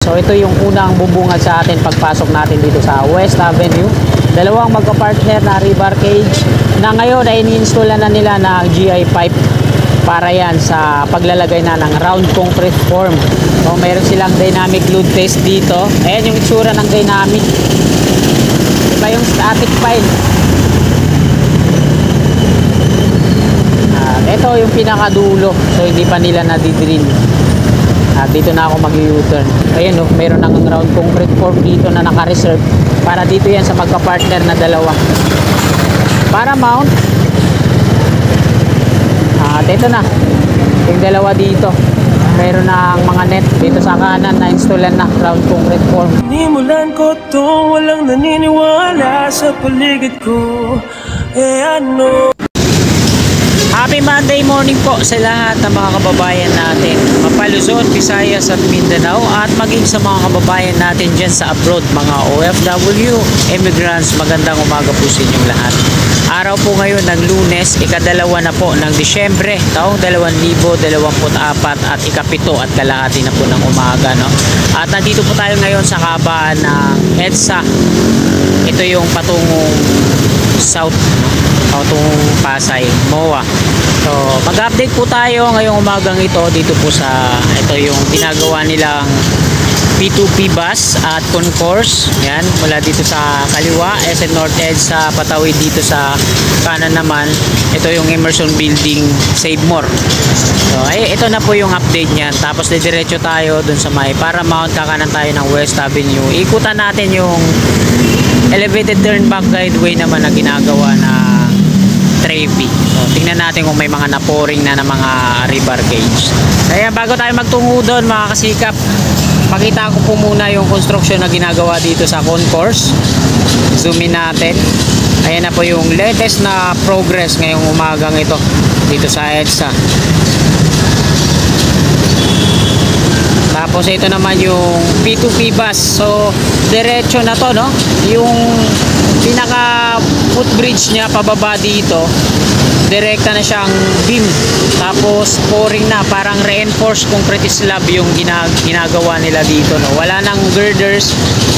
So ito yung unang bubungad sa atin pagpasok natin dito sa West Avenue. Dalawang magka-partner na rebar cage na ngayon ay ini-install na nila ng GI pipe para yan sa paglalagay na ng round concrete form. So mayroon silang dynamic load test dito. Ayan yung itsura ng dynamic. Iba yung static pile. Ito yung pinakadulo. So hindi pa nila nadidrill. Dito na ako mag-U-turn. Ayan o, mayroon ng round concrete form dito na naka-reserve para dito yan sa magka-partner na dalawa. Para mount. At ito na yung dalawa dito. Mayroon ng mga net dito sa kanan na installan na round concrete form. Nimulan ko to, walang naniniwala sa paligid ko. Ano? Happy Monday morning po sa lahat ng mga kababayan natin Mapa Luzon, Visayas at Mindanao, at maging sa mga kababayan natin dyan sa abroad, mga OFW, immigrants. Magandang umaga po sa inyong lahat. Araw po ngayon ng Lunes, ikadalawa na po ng Disyembre, taong 2024 at ikapito at kalahati na po ng umaga, no? At nandito po tayo ngayon sa kabaan ng EDSA. Ito yung patungong South, no? Patungong Pasay, MOA. So mag-update po tayo ngayong umagang ito dito po sa ito yung ginagawa nilang P2P bus at concourse. Yan, mula dito sa kaliwa, SM North Edge, sa patawid dito sa kanan naman. Ito yung immersion building Save More. So ito na po yung update niyan. Tapos didiretso tayo dun sa may Paramount, kakanan tayo ng West Avenue. Ikutan natin yung elevated turn back guideway naman na ginagawa na Trevi. So tingnan natin kung may mga naporing na mga rebar cage. Kaya bago tayo magtungo doon, mga kasikap, pakita ko po muna yung construction na ginagawa dito sa concourse. Zoom in natin. Ayan na po yung latest na progress ngayong umagang ito dito sa EDSA. Tapos ito naman yung P2P bus. So diretso na to, no? Yung pinaka footbridge niya pababa dito, direkta na siyang beam. Tapos pouring na, parang reinforced concrete slab yung ginagawa nila dito, no? Wala nang girders.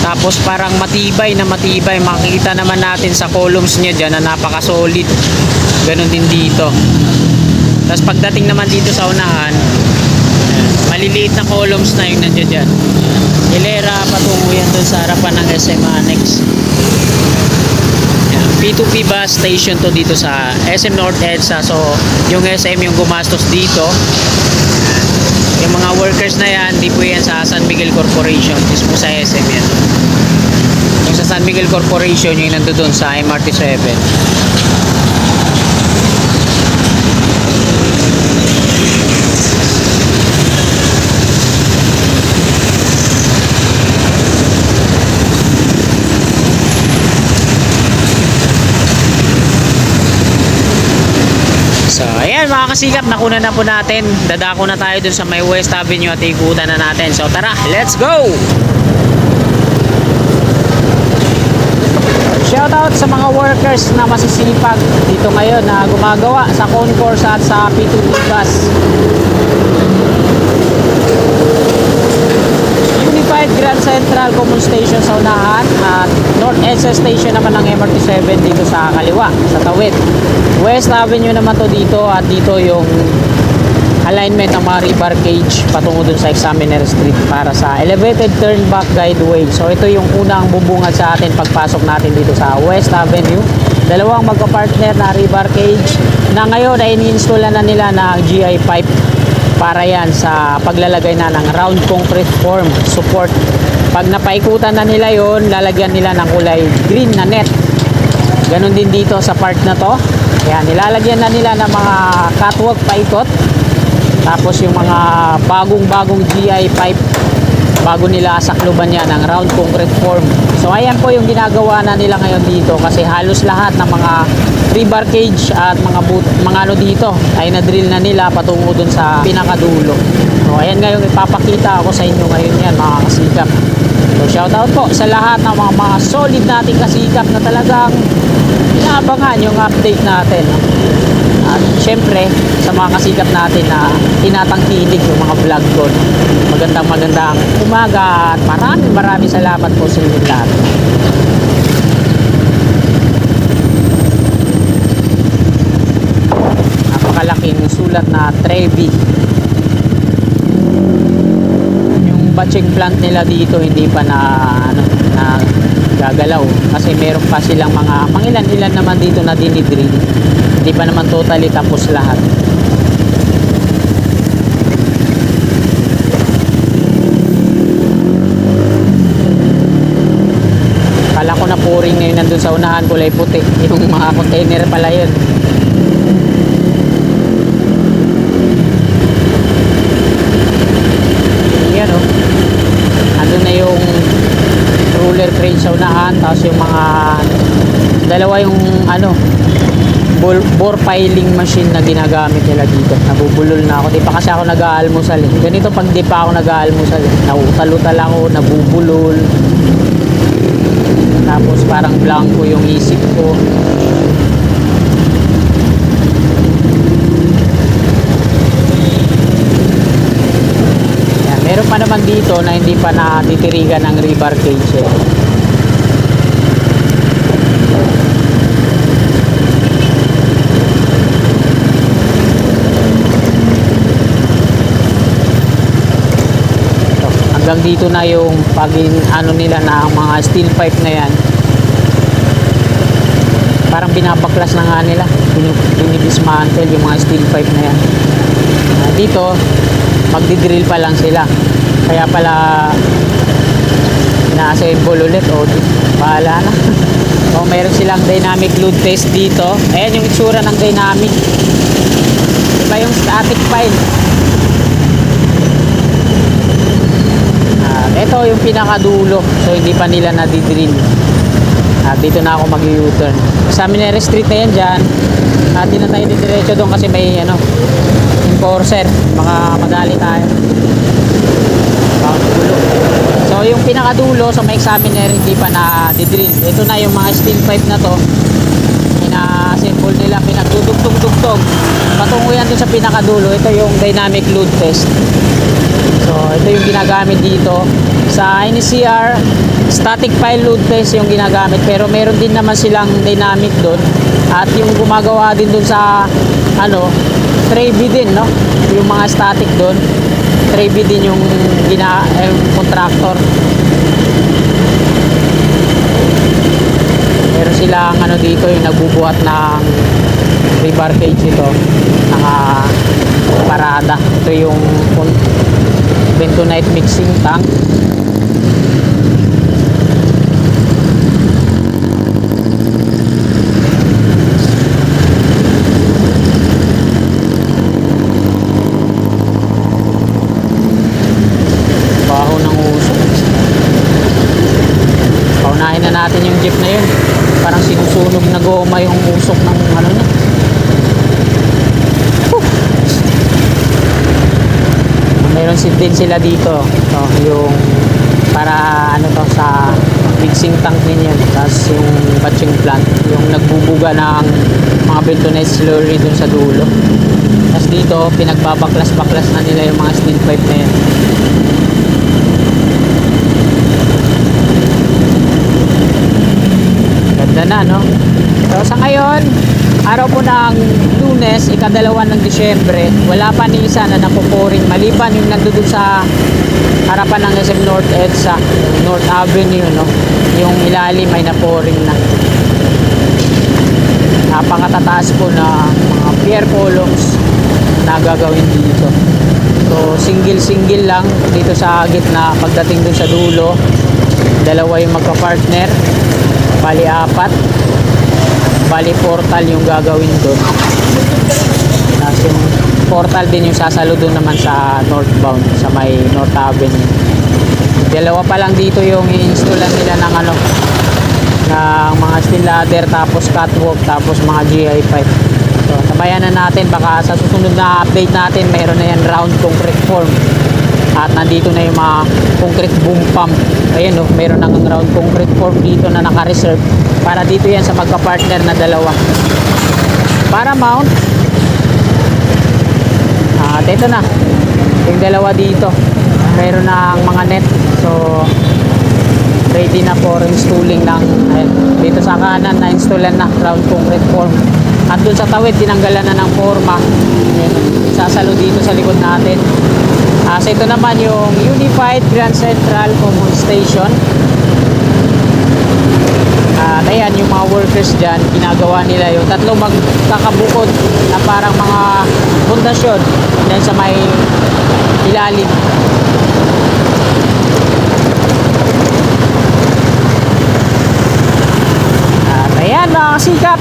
Tapos parang matibay na matibay. Makikita naman natin sa columns niya dyan na napaka-solid. Ganon din dito. Tapos pagdating naman dito sa unahan, maliliit na columns na yung nandiyan dyan. Hilera patungo yan dun sa harapan ng SM Annex. P2P bus station to dito sa SM North EDSA. So yung SM yung gumastos dito. Yung mga workers na yan, di po yan sa San Miguel Corporation, mismo sa SM yan. Yung sa San Miguel Corporation, yung nandoon sa MRT 7. So ayan mga kasikap, nakuna na po natin. Dadako na tayo dun sa may West Avenue at ikutan na natin. So tara, let's go! Shoutout sa mga workers na masisipag dito ngayon na gumagawa sa concourse at sa P2P bus. Unified Grand Central Common Station sa unahan at North EDSA Station naman ng MRT 7 dito sa kaliwa, sa tawid. West Avenue naman to dito, at dito yung alignment ng mga rebar cage patungo dun sa Examiner Street para sa elevated turn back guideway. So ito yung unang bubungad sa atin pagpasok natin dito sa West Avenue. Dalawang magka-partner na rebar cage na ngayon ay ini-install na nila ng GI pipe para yan sa paglalagay na ng round concrete form support. Pag napaikutan na nila yon, lalagyan nila ng kulay green na net. Ganon din dito sa part na to. Yan, nilalagyan na nila ng mga catwalk paikot. Tapos yung mga bagong GI pipe, bago nila sakluban yan ng round concrete form. So ayan po yung ginagawa na nila ngayon dito, kasi halos lahat ng mga rebar cage at mga ano dito ay na-drill na nila patungo dun sa pinakadulo. So ayan ngayon, ipapakita ako sa inyo ngayon yan mga kasikap. So So shoutout po sa lahat ng mga solid nating kasikap na talagang inaabangan yung update natin. At syempre sa mga kasikap natin na tinatangkilik yung mga vlog ko. Magandang umaga at maraming salamat po sa inyo lahat. Napakalaking sulat na Trevi. Yung batching plant nila dito hindi pa na gagalaw kasi meron pa silang mga ilan naman dito na dinidrill. Hindi pa naman totally tapos lahat. Kala ko na pouring na yun nandun sa unahan, kulay puti. Yung mga container pala yun. Yan o. Andun na yung roller crane sa unahan, tapos yung mga dalawa yung bore piling machine na ginagamit nila dito. Nabubulol na ako. Di pa kasi ako nag-aalmusal eh. Ganito pag di pa ako nag-aalmusal eh. Nautal-utal ako, nabubulol. Tapos parang blanco yung isip ko. Yan. Meron pa naman dito na hindi pa natitirigan ng rebar cage eh. Hanggang dito na yung nila na ang mga steel pipe na yan. Parang binabaklas na nga nila. Dinidismantle yung mga steel pipe na yan. Dito, magdidrill pa lang sila. Kaya pala ina-assemble ulit. O, bahala na. O, meron silang dynamic load test dito. Ayan yung itsura ng dynamic. Diba yung static pile? Ito yung pinakadulo, so hindi pa nila nadidrill. At dito na ako mag-U-turn. Sa Minera Street na yan dyan. At di na tayo diretso doon kasi may enforcer. Baka madali tayo. So yung pinakadulo sa may examiner hindi pa na-drill. Ito na yung mga steel pipe na to. Ina-assemble nila, pinagdudugtong-dugtong. Patungo yan doon sa pinakadulo. Ito yung dynamic load test. So ito yung ginagamit dito. Sa NCR, static pile load test yung ginagamit. Pero meron din naman silang dynamic doon. At yung gumagawa din doon sa Trevi din, no? Yung mga static doon. Trevi din yung contractor. Meron silang dito yung nagbubuhat ng rebar cage ito. Parada. Ito yung bentonite mixing tank. Baho ng usok. Paunahin na natin yung jeep na yun. Parang sinusunog na goma yung usok ng niya. Meron din sila dito. So, yung para sa mixing tank din yan. Tapos yung batching plant. Yung nagbubuga ng mga bentonite slurry dun sa dulo. Tapos dito, pinagbabaklas-baklas na nila yung mga steel pipe na yan. Ganda na, no? So, sa ngayon, araw po ng Lunes, ika-2 ng Disyembre, wala pa ni isa na napupuring maliban yung nandun sa harapan ng SM North EDSA, North Avenue, no? Yung ilalim ay napuring na. Napakatataas po na mga pier columns na gagawin dito. So single lang dito sa gitna. Pagdating dun sa dulo, dalawa yung magka-partner, bali 4, bali portal yung gagawin dun. Tapos yung portal din yung sasalo dun naman sa northbound, sa may North Avenue. Dalawa pa lang dito yung i-installan nila ng ng mga steel ladder, tapos catwalk, tapos mga GI pipe. So sabayan na natin, baka sa susunod na update natin mayroon na yan round concrete form At nandito na yung mga concrete boom pump. Ayan oh, mayroon nang ground concrete form dito na naka-reserve para dito yan sa magka-partner na dalawa. Paramount. At ito na yung dalawa dito, mayroon ng mga net, so ready na for installing ng ayan, dito sa kanan na installan na ground concrete form. At dun sa tawid tinanggalan na ng forma. Ayan, sasalo dito sa likod natin. So ito naman yung Unified Grand Central Common Station. At ayan yung mga workers dyan, ginagawa nila yung tatlong magkakabukod na parang mga pundasyon dyan sa may ilalim. At ayan mga kasikap,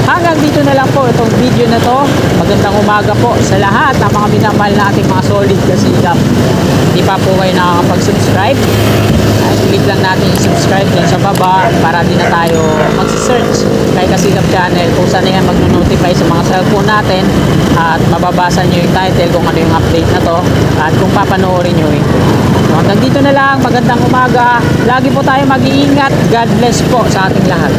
hanggang dito na lang po itong video na to. Magandang umaga po sa lahat ng mga minamahal nating mga solid kasikap. Hindi pa po kayo nakakapag-subscribe, click lang natin yung subscribe dyan sa baba para di na tayo mag-search kay Kasikap Channel kung saan yan mag-notify sa mga cellphone natin at mababasa nyo yung title kung ano yung update na to at kung papanoorin nyo eh. So, hanggang dito na lang, magandang umaga, lagi po tayo mag-iingat, God bless po sa ating lahat.